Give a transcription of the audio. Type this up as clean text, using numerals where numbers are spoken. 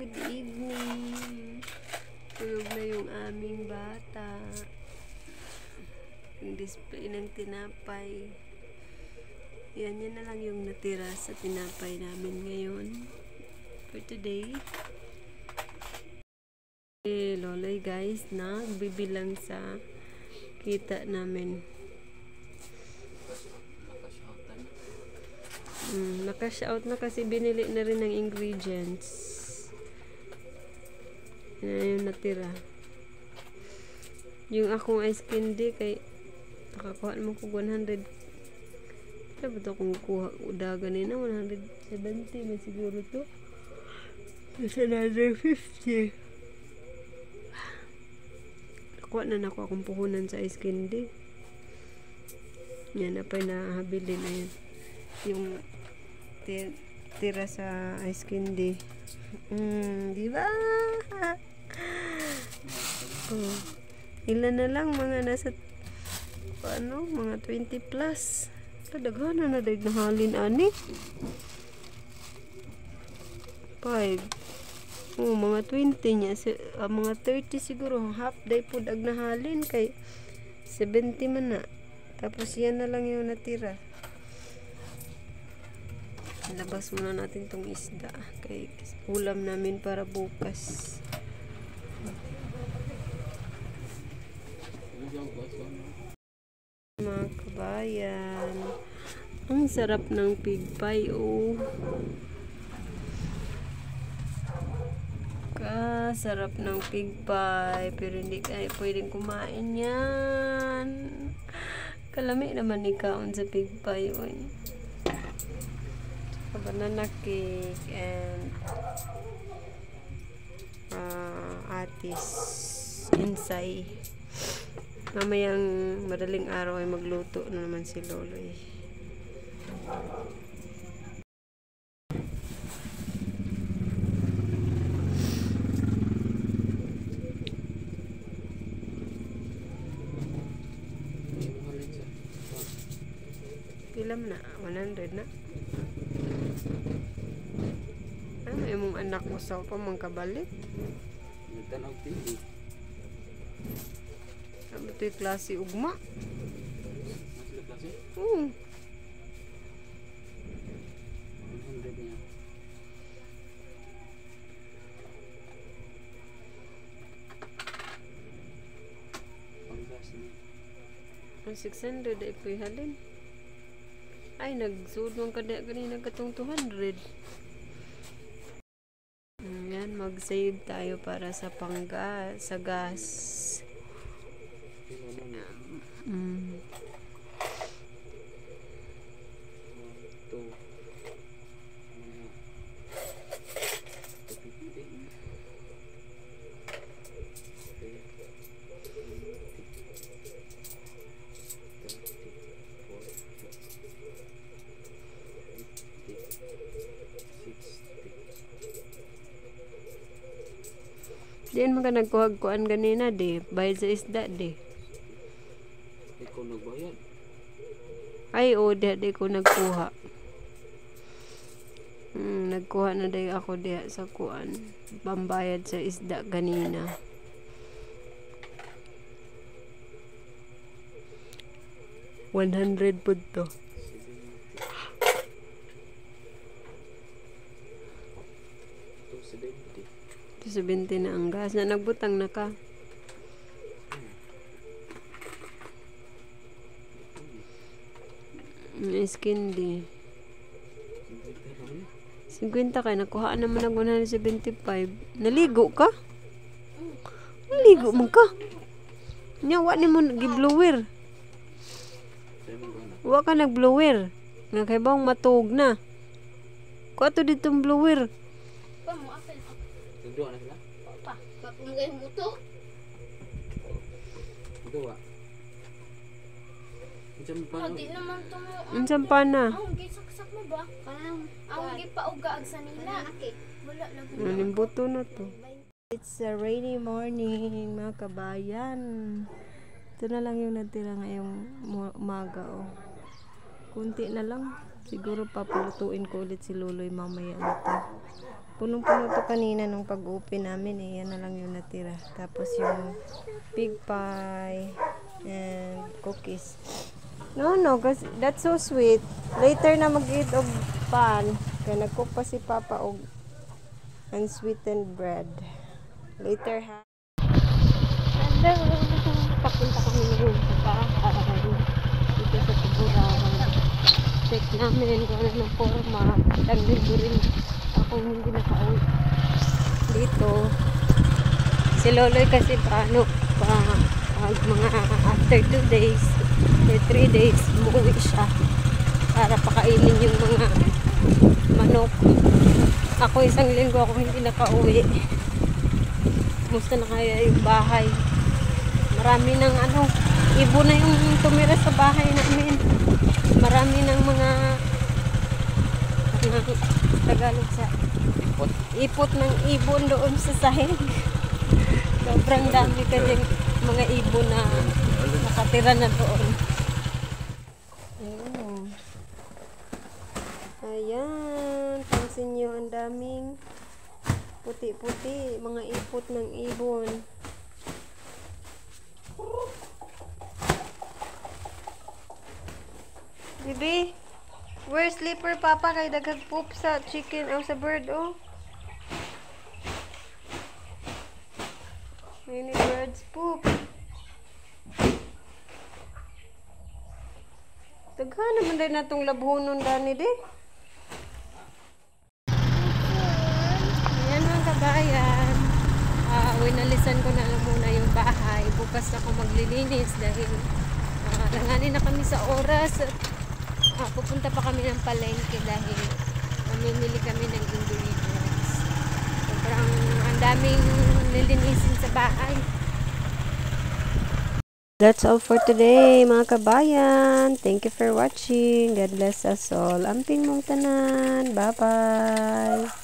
good evening. Tulog na yung aming bata. Yung display ng tinapay. Yan na lang yung natira sa tinapay namin ngayon. For today. Loloy guys, nagbibilang sa kita namin. Naka-shout na kasi binili na rin ng ingredients. Yan yung natira. Yung akong ice candy kay nakakuha naman ko 100. Kaya ba ito kung kuha udagan na 170 may siguro to. There's another 50. Nakuha na ako akong puhunan sa ice candy. Yan na pa nahabili na yan. Yung tira sa ice candy. Diba? Oh. Ilan na lang mga nasa mga 20 plus. Kadaghan na daig nahalin ani. 5. Mga 20 niya. Mga 30 siguro. Half day po dag nahalin. Kay 70 man na. Tapos yan na lang yung natira. Labas muna natin tong isda. Kay ulam namin para bukas. Mga kabayan. Ang sarap ng pig pie, oh. Sarap ng pig pie, pero hindi kayo pwedeng kumain yan. Kalami naman ikaon sa pig pie, oh. Banana cake and atis insay. Mamayang madaling araw ay magluto na naman si Loloy. Pilam na 100 na. Ano yung anak mo sa pa mang kabalik? Nagtanaw TV. Ano ito yung klase ugma? Masila klase? Oo. 100 niya. Panggas niya. Ang 600 ay po halin. Ay, nagsuod mong kada ganina katong 200. Yan, mag-save tayo para sa panggas, sa gas. Diyan mga nagkuhag-kuhan ganina de, bayad sa isda de. Ikaw nagbayad? Ay, o, di ko nagkuha. Nagkuha na day ako diha sa kuan. Pambayad sa isda ganina. $100 po to. 70 na ang gas na nagbutang na ka. Candy 50 kay nakuha naman ng 175. Naligo ka? Naligo mo ka? Nya wa ni mo gi-blower. Wa ka nag-blower. Nga kay bang matug na. Ko ato ditong blower. Dua na sila? Pa, papungay mo to. Dua. Hindi naman to mo. Unsang pa na? Ang gisaksak mo ba? Ang gipaugaag sa nila. Wala lang. Nimbuto na to. It's a rainy morning, mga kabayan. Ito na lang yung natira ngayong umaga, oh. Kunti na lang. Siguro papulutuin ko ulit si Loloy mamaya nito. punong-puno to kanina nung pag-open namin eh. Yan na lang yung natira. Tapos yung pig pie and cookies. No, cause that's so sweet. Later na mag-eat og pan. Kaya nag-cook pa si Papa og unsweetened bread. Later ha. Hello! Papunta kami ngayon sa bahay. Dito sa Tuburan. Check namin kung ano ng forma. Tag-linggo rin akong hindi nakauwi dito. Si Loloy kasi paano pa mga after 2 days or 3 days umuwi siya para pakainin yung mga manok. Ako isang linggo ako hindi nakauwi. Musta na kaya yung bahay? Marami ng ibon na yung tumira sa bahay namin. Marami ng mga Tagalog sa ipot ng ibon doon sa sahig. Sobrang dami kasi mga ibon na nakatira na doon. Ayan, pansin nyo ang daming puti-puti, mga ipot ng ibon. Bibi, where sleeper Papa kay daghang poop sa chicken o sa bird oh. Many birds poop. Daghan naman din natong labhonon dani di. Ayan mga kabayan. Winalisan ko na lang muna yung bahay. Bukas ako maglilinis dahil langanin na kami sa oras at pupunta pa kami ng palengke dahil mamimili kami ng ingredients. Sobrang ang daming nilinisin sa bahay. That's all for today mga kabayan. Thank you for watching. God bless us all. Amping mong tanan. Bye bye.